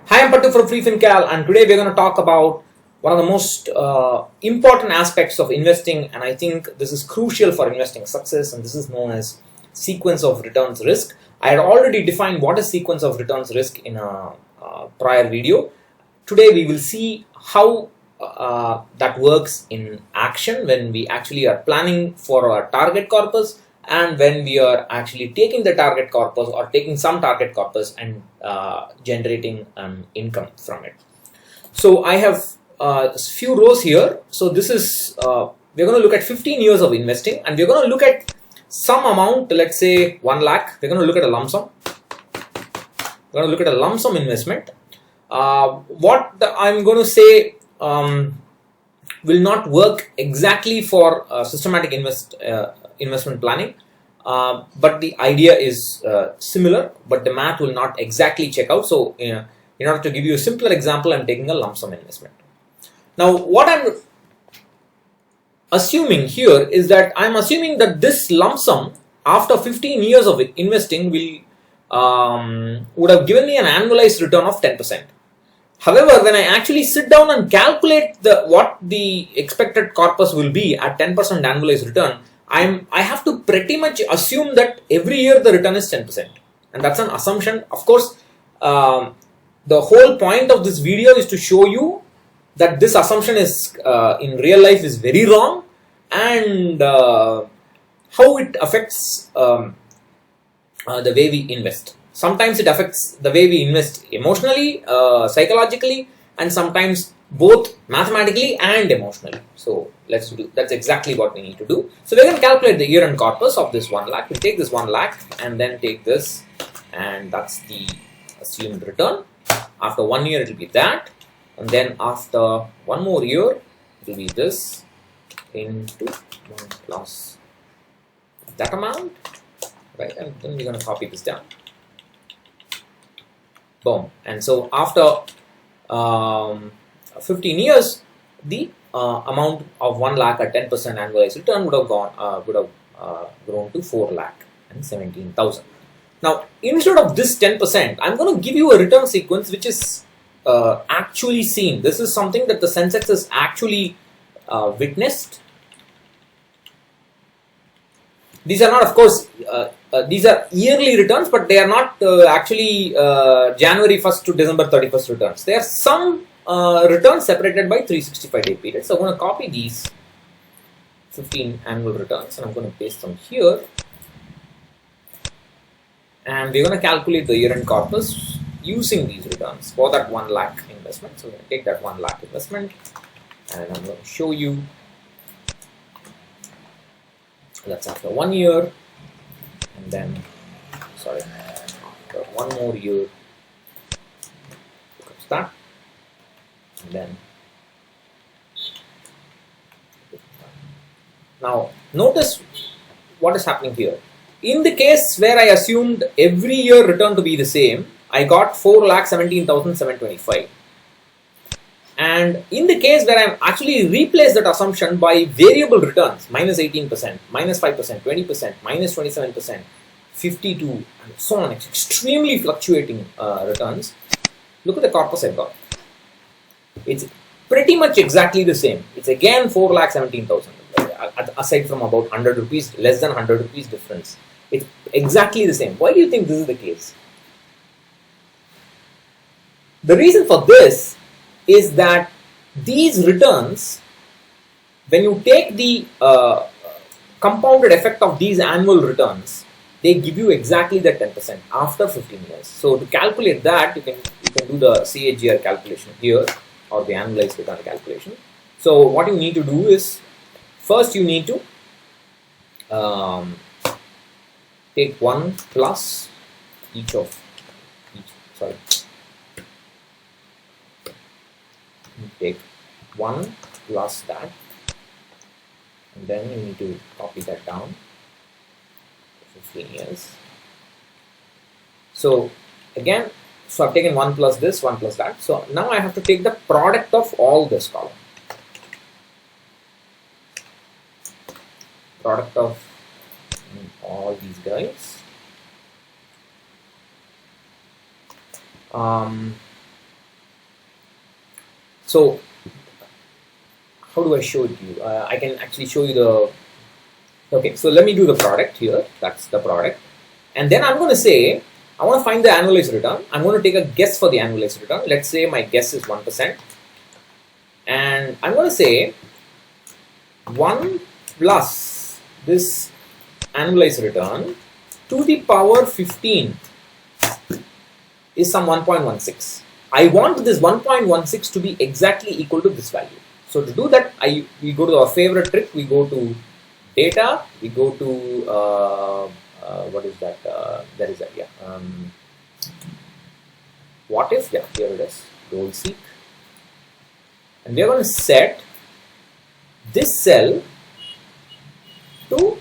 Hi, I'm Pattu from FreeFinCal, and today we're going to talk about one of the most important aspects of investing, and I think this is crucial for investing success, and this is known as sequence of returns risk. I had already defined what is sequence of returns risk in a prior video. Today we will see how that works in action when we actually are planning for our target corpus and when we are actually taking the target corpus or taking some target corpus and generating income from it. So I have a few rows here. So this is, we're going to look at 15 years of investing, and we're going to look at some amount, let's say 1 lakh. We're going to look at a lump sum. We're going to look at a lump sum investment. What I'm going to say will not work exactly for systematic investment planning, but the idea is similar, but the math will not exactly check out. So in order to give you a simpler example, I'm taking a lump sum investment. Now what I'm assuming here is that I'm assuming that this lump sum after 15 years of investing would have given me an annualized return of 10%. However, when I actually sit down and calculate what the expected corpus will be at 10% annualized return, I have to pretty much assume that every year the return is 10%, and that's an assumption. Of course, the whole point of this video is to show you that this assumption is in real life is very wrong, and how it affects the way we invest. Sometimes it affects the way we invest emotionally, psychologically, and sometimes both mathematically and emotionally. So let's do, that's exactly what we need to do. So we're going to calculate the year-end corpus of this 1 lakh. We'll take this 1 lakh and then take this, and that's the assumed return. After 1 year, it will be that, and then after 1 more year, it will be this into 1 plus that amount, right? And then we're going to copy this down. Boom. And so after 15 years, the amount of 1 lakh at 10% annualized return would have grown to 4 lakh and 17,000. Now, instead of this 10%, I'm going to give you a return sequence which is actually seen. This is something that the Sensex has actually witnessed. These are not, of course, these are yearly returns, but they are not actually January 1st to December 31st returns. There are some returns separated by 365-day periods. So I'm going to copy these 15 annual returns and I'm going to paste them here. And we're going to calculate the year-end corpus using these returns for that 1 lakh investment. So we're going to take that 1 lakh investment and I'm going to show you. That's after 1 year, and then, sorry, after 1 more year, becomes that, and then, now notice what is happening here. In the case where I assumed every year return to be the same, I got 4,17,725. And in the case where I actually replace that assumption by variable returns, minus 18%, minus 5%, 20%, minus 27%, 52, and so on, extremely fluctuating returns, look at the corpus I've got. It's pretty much exactly the same. It's again 4,17,000, aside from about 100 rupees, less than 100 rupees difference. It's exactly the same. Why do you think this is the case? The reason for this is that these returns, when you take the compounded effect of these annual returns, they give you exactly the 10% after 15 years. So to calculate that, you can do the CAGR calculation here, or the annualized return calculation. So what you need to do is, first you need to take 1 plus take 1 plus that, and then you need to copy that down for 15 years. So again, so I've taken 1 plus this, 1 plus that. So now I have to take the product of all this column. Product of all these guys. So how do I show it to you? I can actually show you the, okay, so let me do the product here. That's the product. And then I'm going to say, I want to find the annualized return. I'm going to take a guess for the annualized return. Let's say my guess is 1%. And I'm going to say 1 plus this annualized return to the power 15 is some 1.16. I want this 1.16 to be exactly equal to this value. So to do that, we go to our favorite trick. We go to data. We go to what is that? There is that. Yeah. What if? Yeah, here it is. Role seek, and we are going to set this cell to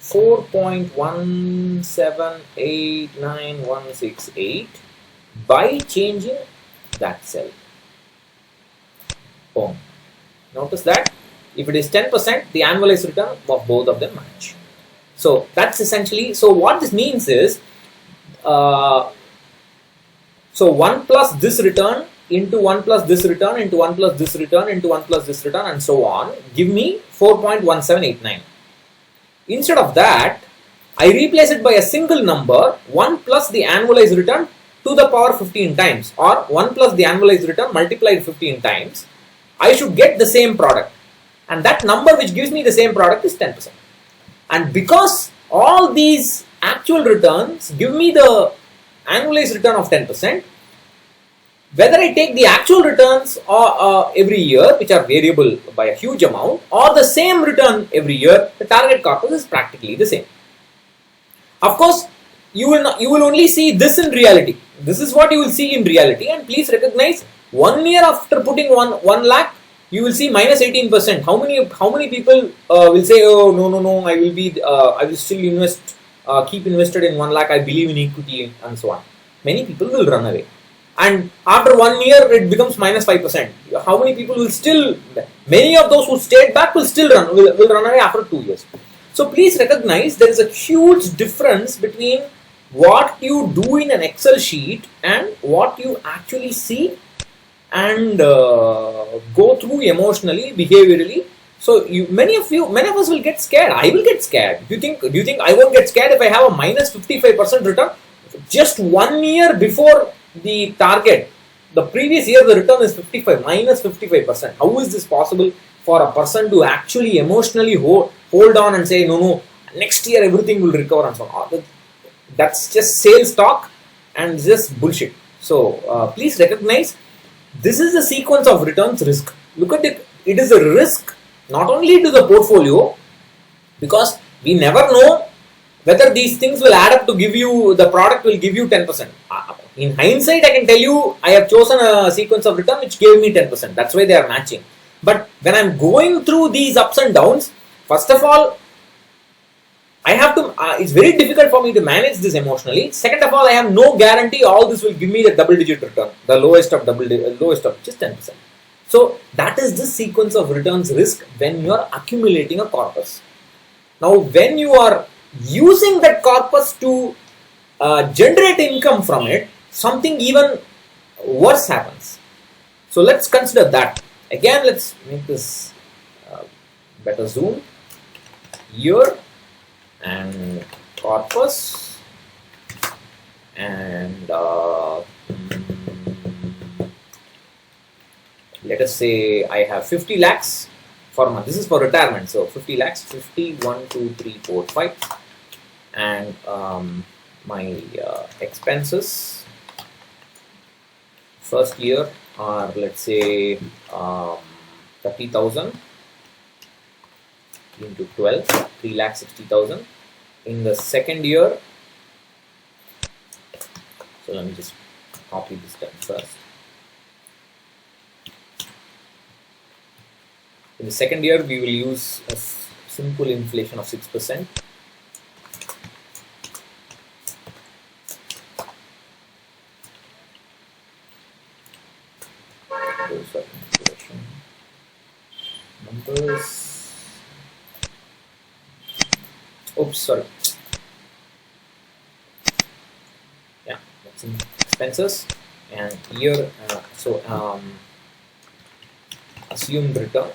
4.1789168 by changing that cell. Boom. Notice that if it is 10%, the annualized return of both of them match. So that's essentially, so what this means is, so 1 plus this return into 1 plus this return into 1 plus this return into 1 plus this return and so on, give me 4.1789. Instead of that, I replace it by a single number, 1 plus the annualized return to the power 15 times, or 1 plus the annualized return multiplied 15 times. I should get the same product, and that number which gives me the same product is 10%. And because all these actual returns give me the annualized return of 10%, whether I take the actual returns every year, which are variable by a huge amount, or the same return every year, the target corpus is practically the same. Of course, you will only see this in reality. This is what you will see in reality, and please recognize, 1 year after putting 1 lakh, you will see minus 18%. How many people will say, oh no, I will still invest, keep invested in 1 lakh. I believe in equity and so on. Many people will run away, and after 1 year it becomes minus 5%. How many people will still? Many of those who stayed back will still will run away after 2 years. So please recognize there is a huge difference between what you do in an Excel sheet and what you actually see and go through emotionally, behaviorally. So many of us will get scared. I will get scared. Do you think I won't get scared if I have a minus 55% return just 1 year before the target? The previous year the return is minus 55%. How is this possible for a person to actually emotionally hold on and say no, next year everything will recover and so on? That's just sales talk and just bullshit. So please recognize, this is the sequence of returns risk. Look at it. It is a risk not only to the portfolio, because we never know whether these things will add up to give you, the product will give you 10%. In hindsight, I can tell you, I have chosen a sequence of return which gave me 10%. That's why they are matching. But when I'm going through these ups and downs, first of all, I have to, it's very difficult for me to manage this emotionally. Second of all, I have no guarantee all this will give me the double-digit return, the lowest of just 10%. So that is the sequence of returns risk when you are accumulating a corpus. Now, when you are using that corpus to generate income from it, something even worse happens. So let's consider that. Again, let's make this better zoom. Year and corpus, and let us say I have 50 lakhs for month. This is for retirement, so 50 lakhs, 50, 1, 2, 3, 4, 5, and my expenses first year are, let's say, 30,000 into 12, 3,60,000. In the second year, so let me just copy this down first. In the second year, we will use a simple inflation of 6%. Those are inflation numbers. Oops, sorry. Yeah, that's in expenses and year. assumed return.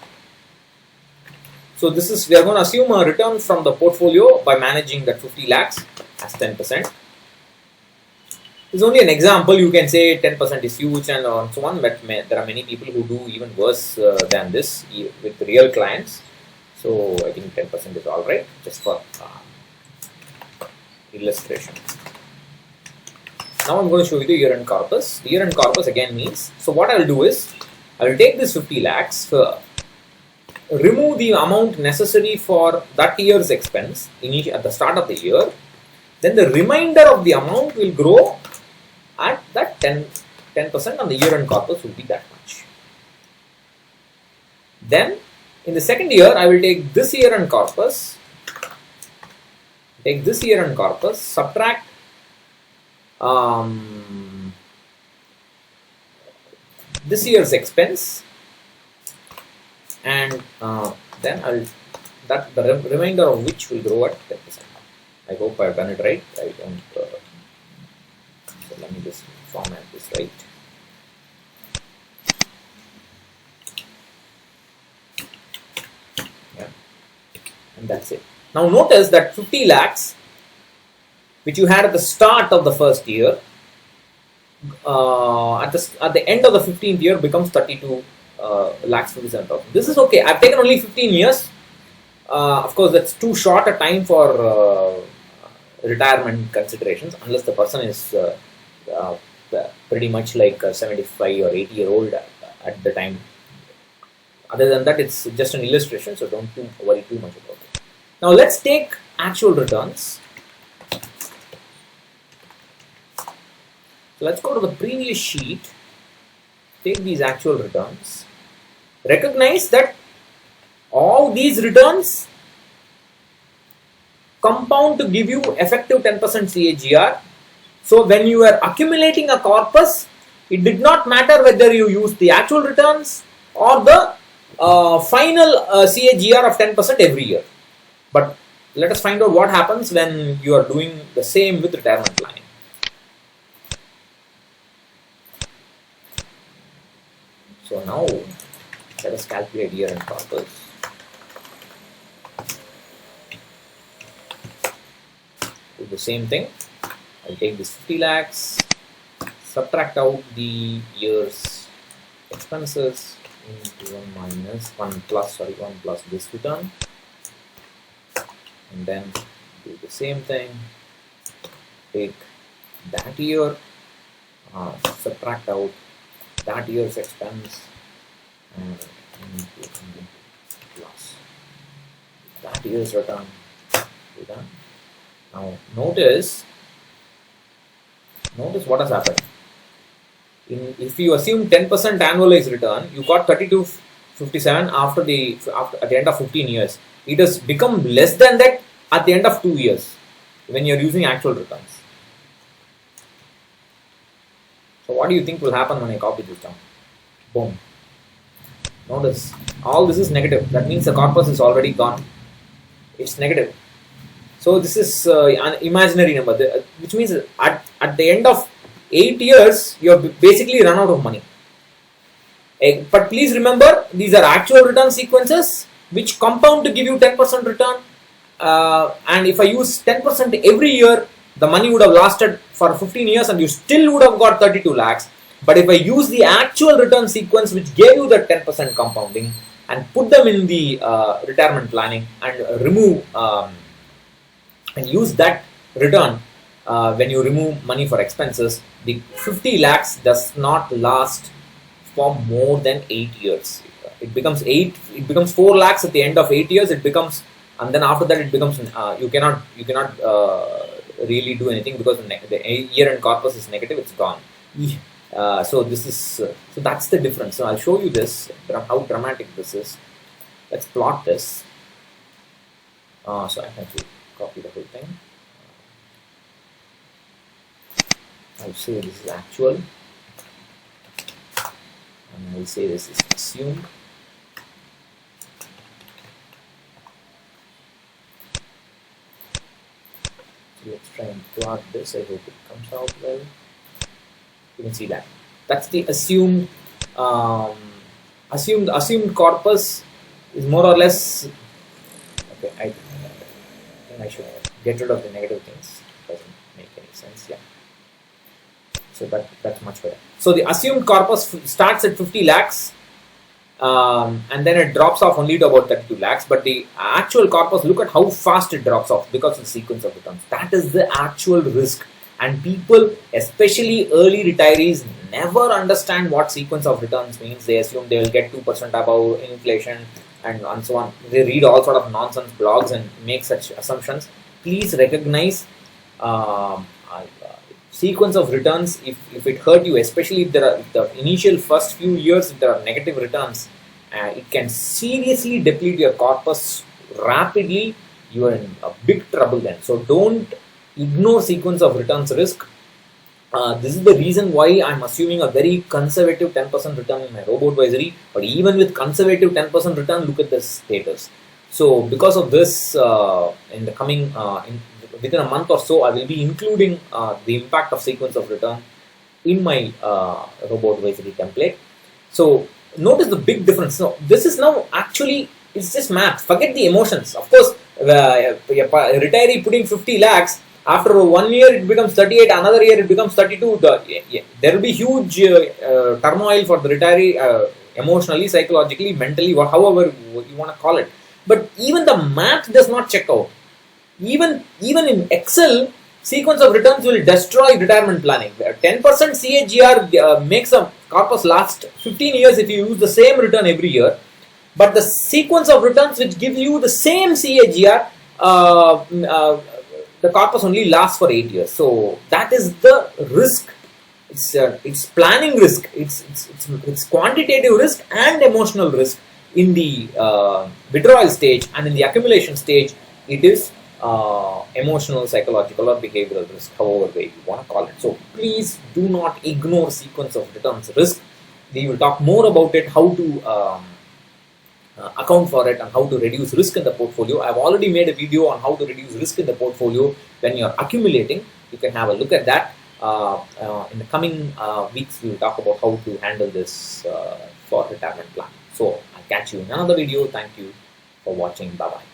So this is, we are going to assume a return from the portfolio by managing that 50 lakhs as 10%. It's only an example. You can say 10% is huge and so on, but there are many people who do even worse than this with real clients. So I think 10% is all right, just for illustration. Now I'm going to show you the year-end corpus. The year-end corpus again means, so what I will do is, I will take this 50 lakhs, remove the amount necessary for that year's expense at the start of the year, then the remainder of the amount will grow at that 10% and the year-end corpus will be that much. Then in the second year, I will take this year-end corpus, subtract this year's expense, and then the remainder of which will grow at 10%. I hope I've done it right. I don't. So let me just format this right. Yeah, and that's it. Now notice that 50 lakhs, which you had at the start of the first year, at the end of the 15th year becomes 32 lakhs 57,000. This is okay. I've taken only 15 years. Of course, that's too short a time for retirement considerations, unless the person is pretty much like 75 or 80-year-old at the time. Other than that, it's just an illustration, so don't worry too much about it. Now let's take actual returns. So let's go to the previous sheet, take these actual returns, recognize that all these returns compound to give you effective 10% CAGR. So when you are accumulating a corpus, it did not matter whether you use the actual returns or the final CAGR of 10% every year. But let us find out what happens when you are doing the same with retirement planning. So now let us calculate year-end corpus. Do the same thing. I'll take this 50 lakhs, subtract out the year's expenses into 1 plus this return, and then do the same thing. Take that year, subtract out that year's expense, and plus that year's return. Now notice what has happened. If you assume 10% annualized return, you got 3257 at the end of 15 years. It has become less than that at the end of 2 years when you are using actual returns. So what do you think will happen when I copy this down? Boom. Notice all this is negative. That means the corpus is already gone. It's negative. So this is an imaginary number, which means at the end of 8 years, you have basically run out of money. But please remember, these are actual return sequences which compound to give you 10% return. And if I use 10% every year, the money would have lasted for 15 years and you still would have got 32 lakhs. But if I use the actual return sequence which gave you the 10% compounding and put them in the retirement planning and remove and use that return when you remove money for expenses, the 50 lakhs does not last for more than 8 years. It becomes 4 lakhs at the end of 8 years. It becomes, and then after that it becomes you cannot really do anything because the year-end corpus is negative. It's gone. So this is so that's the difference. So I'll show you this, how dramatic this is. Let's plot this. So I have to copy the whole thing. I'll say this is actual, and I'll say this is assumed. So let's try and plot this. I hope it comes out well. You can see that. That's the assumed assumed corpus is more or less okay. I think I should get rid of the negative things. Doesn't make any sense. Yeah. So that's much better. So the assumed corpus starts at 50 lakhs. And then it drops off only to about 32 lakhs. But the actual corpus, look at how fast it drops off because of the sequence of returns. That is the actual risk. And people, especially early retirees, never understand what sequence of returns means. They assume they will get 2% above inflation and so on. They read all sort of nonsense blogs and make such assumptions. Please recognize sequence of returns. If it hurt you, especially if there are the initial first few years, if there are negative returns, it can seriously deplete your corpus rapidly. You are in a big trouble then. So don't ignore sequence of returns risk. This is the reason why I'm assuming a very conservative 10% return in my robo advisory. But even with conservative 10% return, look at the status. So because of this, in the coming within a month or so, I will be including the impact of sequence of return in my robo advisory template. So notice the big difference. Now, this is now actually, it's just math. Forget the emotions. Of course, a retiree putting 50 lakhs, after 1 year it becomes 38, another year it becomes 32. There will be huge turmoil for the retiree emotionally, psychologically, mentally, however you want to call it. But even the math does not check out. Even in Excel, sequence of returns will destroy retirement planning. 10% CAGR makes a corpus last 15 years if you use the same return every year. But the sequence of returns which gives you the same CAGR, the corpus only lasts for 8 years. So that is the risk. It's planning risk. It's quantitative risk and emotional risk in the withdrawal stage, and in the accumulation stage, it is emotional, psychological, or behavioral risk, however way you want to call it. So please do not ignore sequence of returns risk. We will talk more about it, how to account for it and how to reduce risk in the portfolio. I've already made a video on how to reduce risk in the portfolio when you're accumulating. You can have a look at that. In the coming weeks, we will talk about how to handle this for retirement plan. So I'll catch you in another video. Thank you for watching. Bye bye.